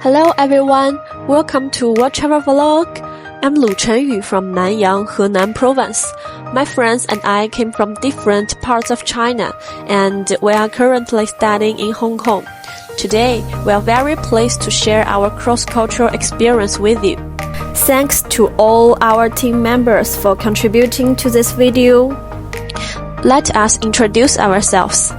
Hello everyone, welcome to Watch Our Vlog. I'm Lu Chenyu from Nanyang, Henan Province. My friends and I came from different parts of China, and we are currently studying in Hong Kong. Today, we are very pleased to share our cross-cultural experience with you. Thanks to all our team members for contributing to this video. Let us introduce ourselves.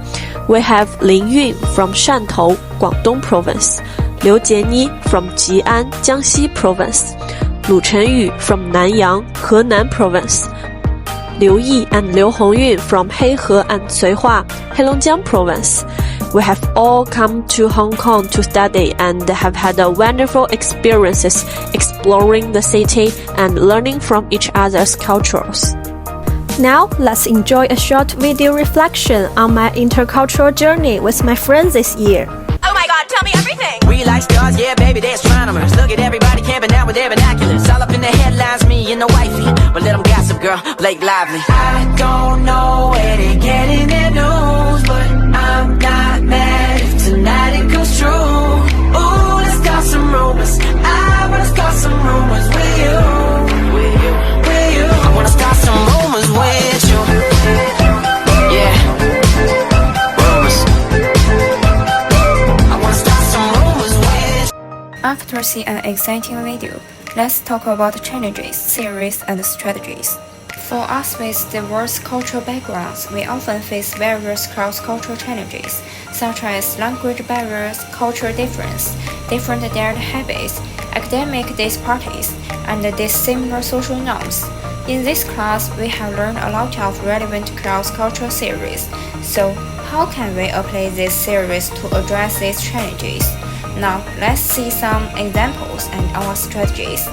We have Lin Yun from Shantou, Guangdong Province, Liu Jianyi from Jian, Jiangxi Province, Lu Chenyu from Nanyang, Henan Province, Liu Yi and Liu Hongyun from Heihe and Cuihua, Heilongjiang Province. We have all come to Hong Kong to study and have had wonderful experiences exploring the city and learning from each other's cultures. Now, let's enjoy a short video reflection on my intercultural journey with my friends this year. Oh my god, tell me everything! We like stars, yeah baby, they're astronomers. Look at everybody camping out with their binoculars. All up in the headlines, me and the wifey. But let them gossip, girl, Blake Lively. I don't know where they're getting their news, but I'm not mad if tonight it goes true. Ooh, let's start some rumors. I wanna start some rumors with you. I wanna start some rumors with you. Yeah. After seeing an exciting video, let's talk about challenges, theories, and strategies. For us with diverse cultural backgrounds, we often face various cross-cultural challenges, such as language barriers, cultural difference, different diet habits, academic disparities, and dissimilar social norms. In this class, we have learned a lot of relevant cross-cultural theories. So, how can we apply these theories to address these challenges? Now, let's see some examples and our strategies.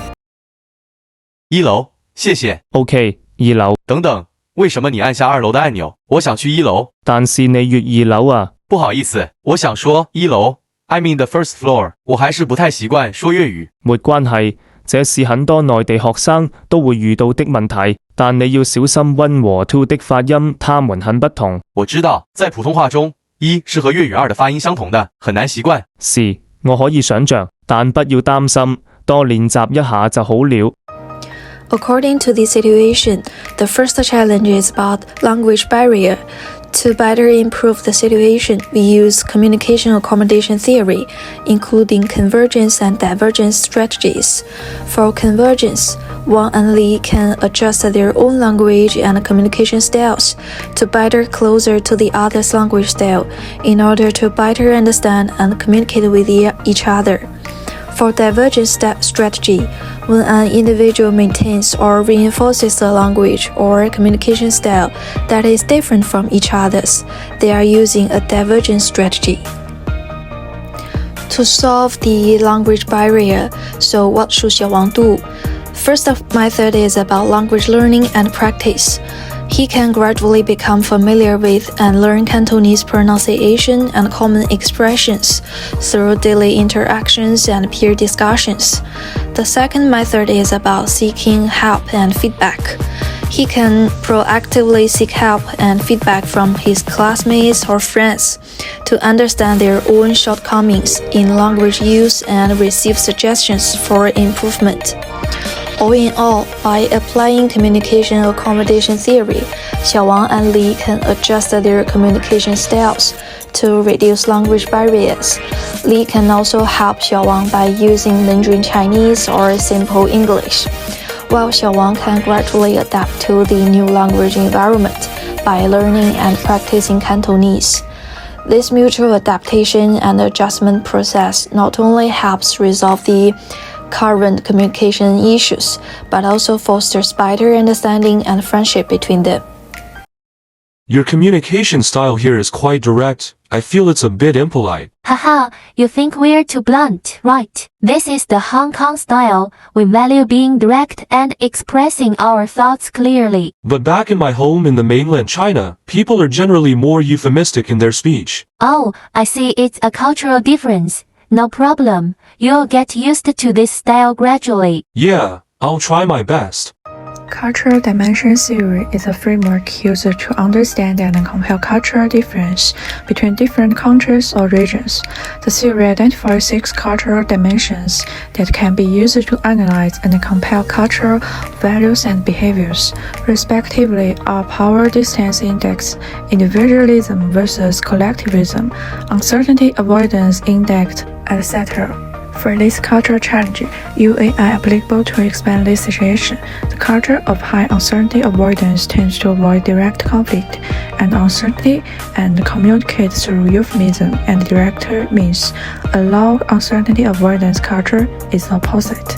1楼，谢谢。 OK， 2樓。等等，为什么你按下2樓的按钮？我想去1樓。但是你越2樓啊。不好意思，我想說1樓。I mean the first floor。我還是不太習慣說粵語。沒關係，這是很多內地學生都會遇到的問題，但你要小心溫和 to 的發音，它們很不同。我知道，在普通話中，1是和粵語2的發音相同的，很難習慣。是，我可以想像，但不要擔心，多練習一下就好了。According to the situation, the first challenge is about language barrier. To better improve the situation, we use communication accommodation theory, including convergence and divergence strategies. For convergence, Wang and Li can adjust their own language and communication styles to better closer to the other's language style in order to better understand and communicate with each other. For divergence strategy, when an individual maintains or reinforces a language or communication style that is different from each other's, they are using a divergence strategy. To solve the language barrier, so what should Xiaowang do? First method is about language learning and practice. He can gradually become familiar with and learn Cantonese pronunciation and common expressions through daily interactions and peer discussions. The second method is about seeking help and feedback. He can proactively seek help and feedback from his classmates or friends to understand their own shortcomings in language use and receive suggestions for improvement. All in all, by applying communication accommodation theory, Xiaowang and Li can adjust their communication styles to reduce language barriers. Li can also help Xiaowang by using Mandarin Chinese or simple English, while Xiaowang can gradually adapt to the new language environment by learning and practicing Cantonese. This mutual adaptation and adjustment process not only helps resolve the current communication issues, but also fosters better understanding and friendship between them. Your communication style here is quite direct. I feel it's a bit impolite. Haha, you think we're too blunt, right? This is the Hong Kong style. We value being direct and expressing our thoughts clearly. But back in my home in the mainland China, people are generally more euphemistic in their speech. Oh, I see, it's a cultural difference. No problem. You'll get used to this style gradually. Yeah, I'll try my best. Cultural dimension theory is a framework used to understand and compare cultural difference between different countries or regions. The theory identifies 6 cultural dimensions that can be used to analyze and compare cultural values and behaviors, respectively are power distance index, individualism versus collectivism, uncertainty avoidance index, etc. For this cultural challenge, UAI applicable to expand this situation. The culture of high uncertainty avoidance tends to avoid direct conflict and uncertainty and communicate through euphemism and direct means. A low uncertainty avoidance culture is opposite.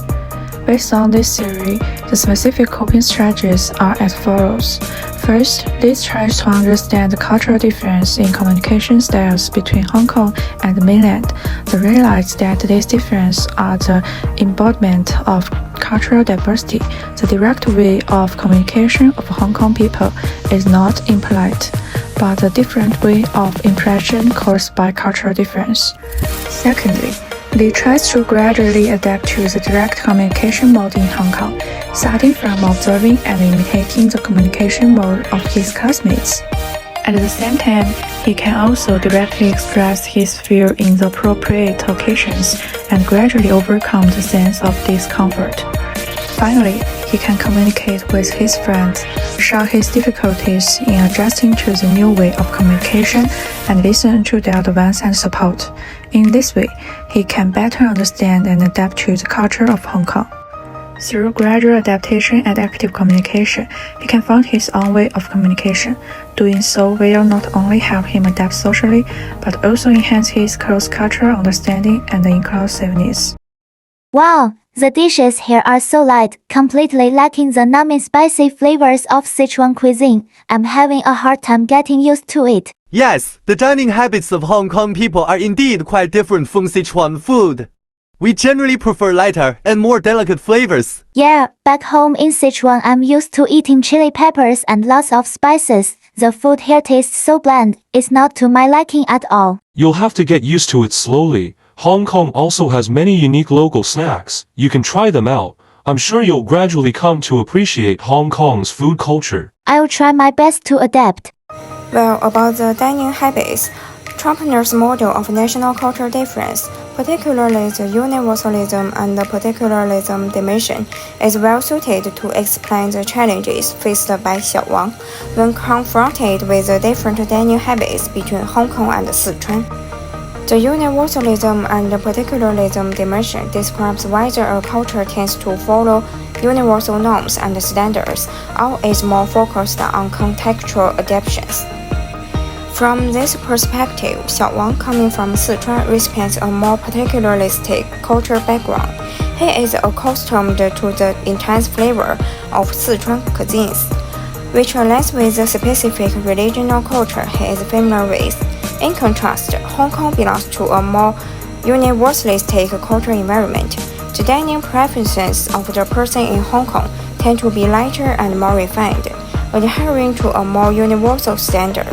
Based on this theory, the specific coping strategies are as follows. First, this tries to understand the cultural difference in communication styles between Hong Kong and the mainland. They realize that these differences are the embodiment of cultural diversity. The direct way of communication of Hong Kong people is not impolite, but a different way of impression caused by cultural difference. Secondly, Lee tries to gradually adapt to the direct communication mode in Hong Kong, starting from observing and imitating the communication mode of his classmates. At the same time, he can also directly express his view in the appropriate occasions and gradually overcome the sense of discomfort. Finally, he can communicate with his friends, share his difficulties in adjusting to the new way of communication, and listen to their advice and support. In this way, he can better understand and adapt to the culture of Hong Kong. Through gradual adaptation and active communication, he can find his own way of communication. Doing so will not only help him adapt socially, but also enhance his cross-cultural understanding and inclusiveness. Wow, the dishes here are so light, completely lacking the spicy flavors of Sichuan cuisine. I'm having a hard time getting used to it. Yes, the dining habits of Hong Kong people are indeed quite different from Sichuan food. We generally prefer lighter and more delicate flavors. Yeah, back home in Sichuan I'm used to eating chili peppers and lots of spices. The food here tastes so bland, it's not to my liking at all. You'll have to get used to it slowly. Hong Kong also has many unique local snacks. You can try them out. I'm sure you'll gradually come to appreciate Hong Kong's food culture. I'll try my best to adapt. Well, about the dining habits, Trumpeter's model of national cultural difference, particularly the universalism and the particularism dimension, is well suited to explain the challenges faced by Xiao Wang when confronted with the different dining habits between Hong Kong and Sichuan. The universalism and particularism dimension describes whether a culture tends to follow universal norms and standards, or is more focused on contextual adaptations. From this perspective, Xiao Wang, coming from Sichuan, represents a more particularistic cultural background. He is accustomed to the intense flavor of Sichuan cuisines, which aligns with the specific regional culture he is familiar with. In contrast, Hong Kong belongs to a more universalistic cultural environment. The dining preferences of the person in Hong Kong tend to be lighter and more refined, adhering to a more universal standard.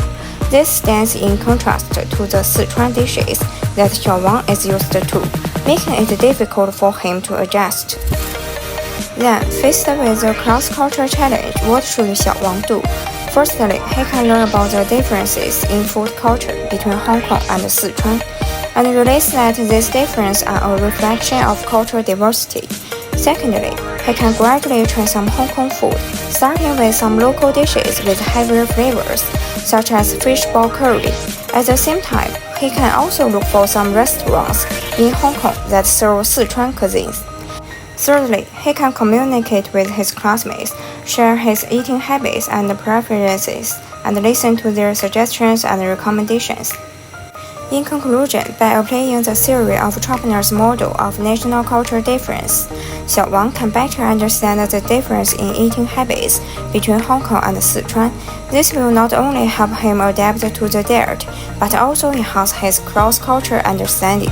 This stands in contrast to the Sichuan dishes that Xiao Wang is used to, making it difficult for him to adjust. Then, faced with the cross-cultural challenge, what should Xiao Wang do? Firstly, he can learn about the differences in food culture between Hong Kong and Sichuan, and realize that these differences are a reflection of cultural diversity. Secondly, he can gradually try some Hong Kong food, starting with some local dishes with heavier flavors, such as fishball curry. At the same time, he can also look for some restaurants in Hong Kong that serve Sichuan cuisines. Thirdly, he can communicate with his classmates, share his eating habits and preferences, and listen to their suggestions and recommendations. In conclusion, by applying the theory of Trumpeter's model of national cultural difference, Xiao Wang can better understand the difference in eating habits between Hong Kong and Sichuan. This will not only help him adapt to the diet, but also enhance his cross-cultural understanding.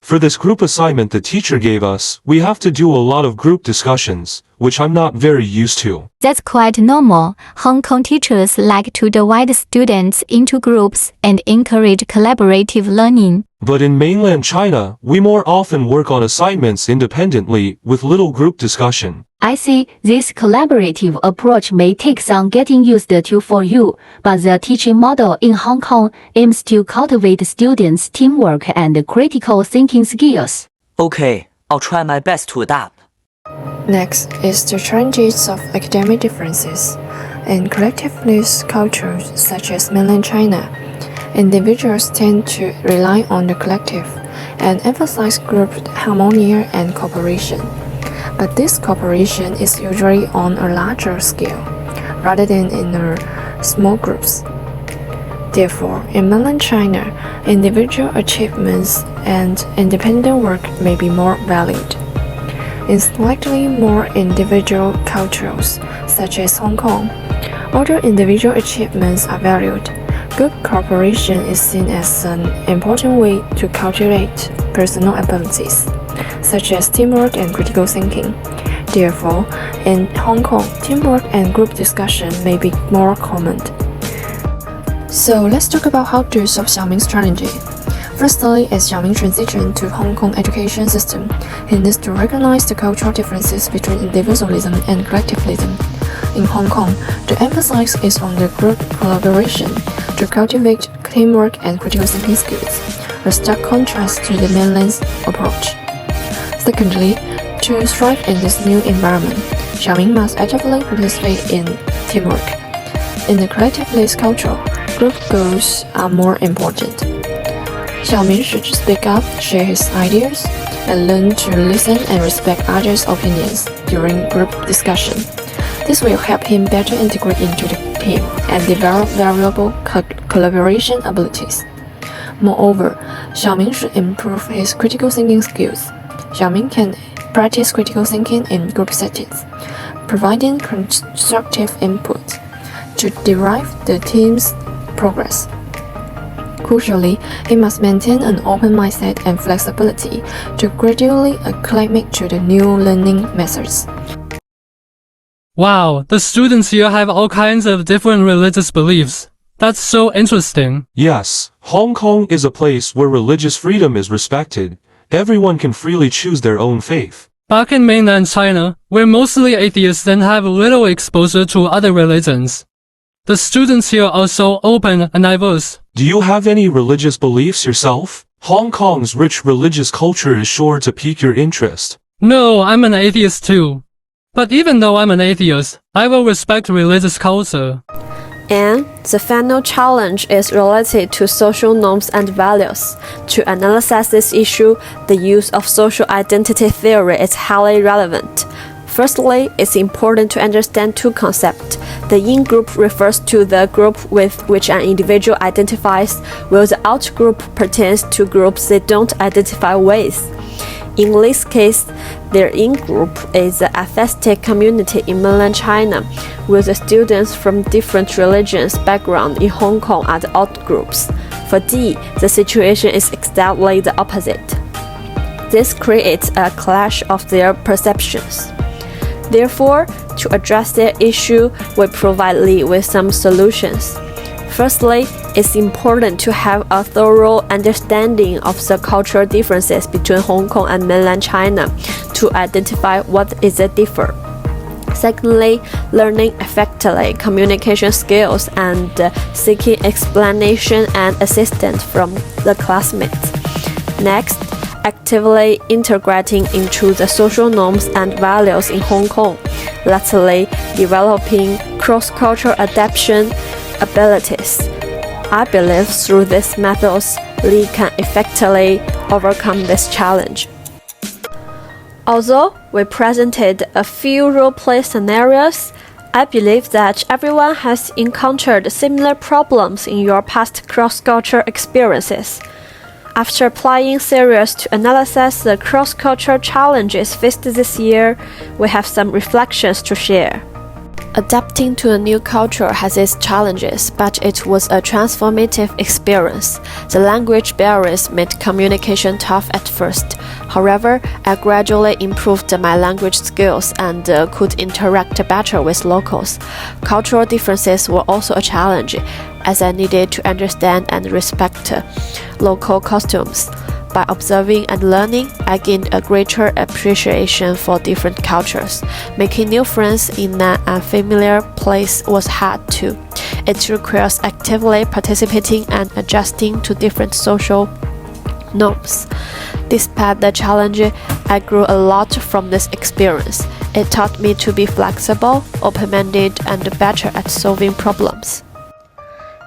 For this group assignment the teacher gave us, we have to do a lot of group discussions, which I'm not very used to. That's quite normal. Hong Kong teachers like to divide students into groups and encourage collaborative learning. But in mainland China, we more often work on assignments independently with little group discussion. I see this collaborative approach may take some getting used to for you, but the teaching model in Hong Kong aims to cultivate students' teamwork and critical thinking skills. Okay, I'll try my best to adapt. Next is the challenges of academic differences. In collectivist cultures such as mainland China, individuals tend to rely on the collective and emphasize group harmony and cooperation. But this cooperation is usually on a larger scale, rather than in small groups. Therefore, in mainland China, individual achievements and independent work may be more valued. In slightly more individual cultures, such as Hong Kong, although individual achievements are valued, good cooperation is seen as an important way to cultivate personal abilities, such as teamwork and critical thinking. Therefore, in Hong Kong, teamwork and group discussion may be more common. So let's talk about how to solve Xiaoming's challenge. Firstly, as Xiaoming transitioned to Hong Kong education system, he needs to recognize the cultural differences between individualism and collectivism. In Hong Kong, the emphasis is on the group collaboration to cultivate teamwork and critical thinking skills, a stark contrast to the mainland's approach. Secondly, to thrive in this new environment, Xiaoming must actively participate in teamwork. In the collectivist culture, group goals are more important. Xiaoming should speak up, share his ideas, and learn to listen and respect others' opinions during group discussion. This will help him better integrate into the team and develop valuable collaboration abilities. Moreover, Xiaoming should improve his critical thinking skills. Xiaoming can practice critical thinking in group settings, providing constructive input to derive the team's progress. Crucially, he must maintain an open mindset and flexibility to gradually acclimate to the new learning methods. Wow, the students here have all kinds of different religious beliefs. That's so interesting. Yes, Hong Kong is a place where religious freedom is respected. Everyone can freely choose their own faith. Back in mainland China, we're mostly atheists and have little exposure to other religions. The students here are so open and diverse. Do you have any religious beliefs yourself? Hong Kong's rich religious culture is sure to pique your interest. No, I'm an atheist too. But even though I'm an atheist, I will respect religious culture. And the final challenge is related to social norms and values. To analyze this issue, the use of social identity theory is highly relevant. Firstly, it's important to understand two concepts. The in-group refers to the group with which an individual identifies, while the out-group pertains to groups they don't identify with. In this case, their in-group is the atheistic community in mainland China, with the students from different religions background in Hong Kong are the out-groups. For D, the situation is exactly the opposite. This creates a clash of their perceptions. Therefore, to address their issue, we provide Lee with some solutions. Firstly, it's important to have a thorough understanding of the cultural differences between Hong Kong and mainland China to identify what is the differ. Secondly, learning effectively communication skills and seeking explanation and assistance from the classmates. Next, actively integrating into the social norms and values in Hong Kong. Lastly, developing cross-cultural adaptation abilities. I believe through these methods, Lee can effectively overcome this challenge. Although we presented a few role-play scenarios, I believe that everyone has encountered similar problems in your past cross-cultural experiences. After applying theories to analyze the cross-cultural challenges faced this year, we have some reflections to share. Adapting to a new culture has its challenges, but it was a transformative experience. The language barriers made communication tough at first. However, I gradually improved my language skills and could interact better with locals. Cultural differences were also a challenge, as I needed to understand and respect local customs. By observing and learning, I gained a greater appreciation for different cultures. Making new friends in an unfamiliar place was hard too. It requires actively participating and adjusting to different social norms. Despite the challenge, I grew a lot from this experience. It taught me to be flexible, open-minded, and better at solving problems.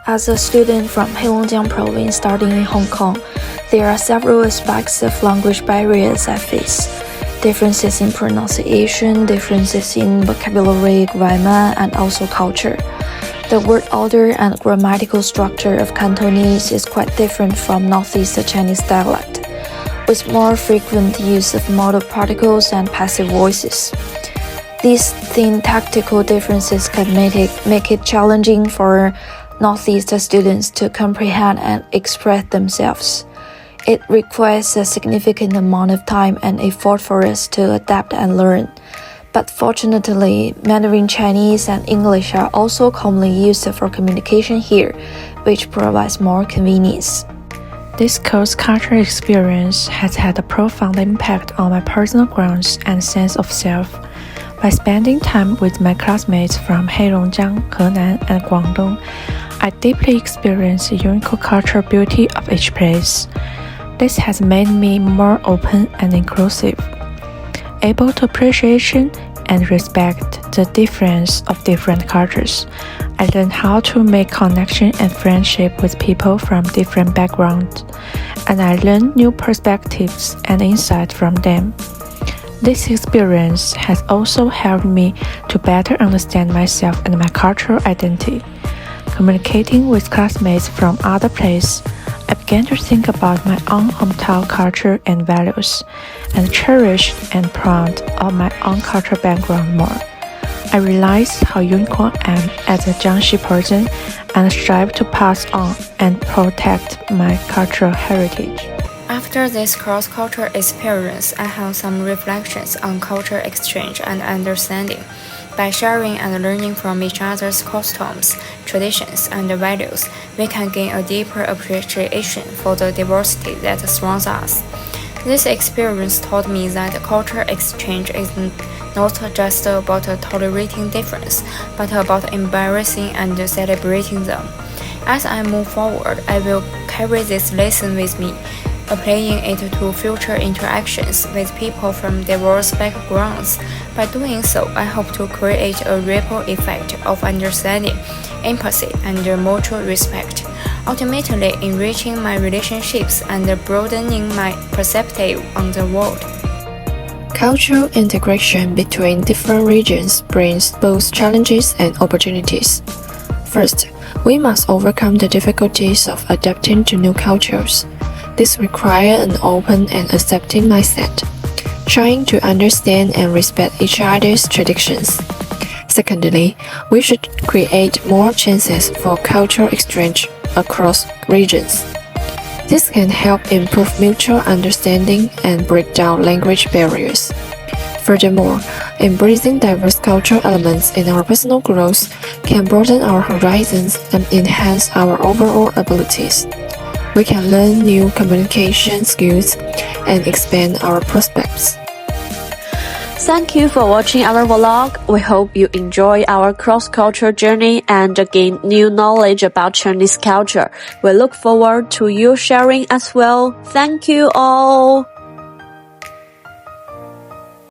As a student from Heilongjiang province studying in Hong Kong, there are several aspects of language barriers I face. Differences in pronunciation, differences in vocabulary, grammar, and also culture. The word order and grammatical structure of Cantonese is quite different from Northeast Chinese dialect, with more frequent use of modal particles and passive voices. These syntactical differences can make it challenging for Northeast students to comprehend and express themselves. It requires a significant amount of time and effort for us to adapt and learn. But fortunately, Mandarin Chinese and English are also commonly used for communication here, which provides more convenience. This cross-cultural experience has had a profound impact on my personal growth and sense of self. By spending time with my classmates from Heilongjiang, Henan, and Guangdong, I deeply experienced the unique cultural beauty of each place. This has made me more open and inclusive, able to appreciate and respect the difference of different cultures. I learned how to make connection and friendship with people from different backgrounds, and I learned new perspectives and insights from them. This experience has also helped me to better understand myself and my cultural identity. Communicating with classmates from other places, I began to think about my own hometown culture and values, and cherish and proud of my own cultural background more. I realized how unique I am as a Jiangxi person and strive to pass on and protect my cultural heritage. After this cross-cultural experience, I have some reflections on cultural exchange and understanding. By sharing and learning from each other's customs, traditions, and values, we can gain a deeper appreciation for the diversity that surrounds us. This experience taught me that cultural exchange is not just about tolerating difference, but about embracing and celebrating them. As I move forward, I will carry this lesson with me, applying it to future interactions with people from diverse backgrounds. By doing so, I hope to create a ripple effect of understanding, empathy, and mutual respect, ultimately enriching my relationships and broadening my perspective on the world. Cultural integration between different regions brings both challenges and opportunities. First, we must overcome the difficulties of adapting to new cultures. This requires an open and accepting mindset, trying to understand and respect each other's traditions. Secondly, we should create more chances for cultural exchange across regions. This can help improve mutual understanding and break down language barriers. Furthermore, embracing diverse cultural elements in our personal growth can broaden our horizons and enhance our overall abilities. We can learn new communication skills and expand our prospects. Thank you for watching our vlog. We hope you enjoy our cross-cultural journey and gain new knowledge about Chinese culture. We look forward to you sharing as well. Thank you all.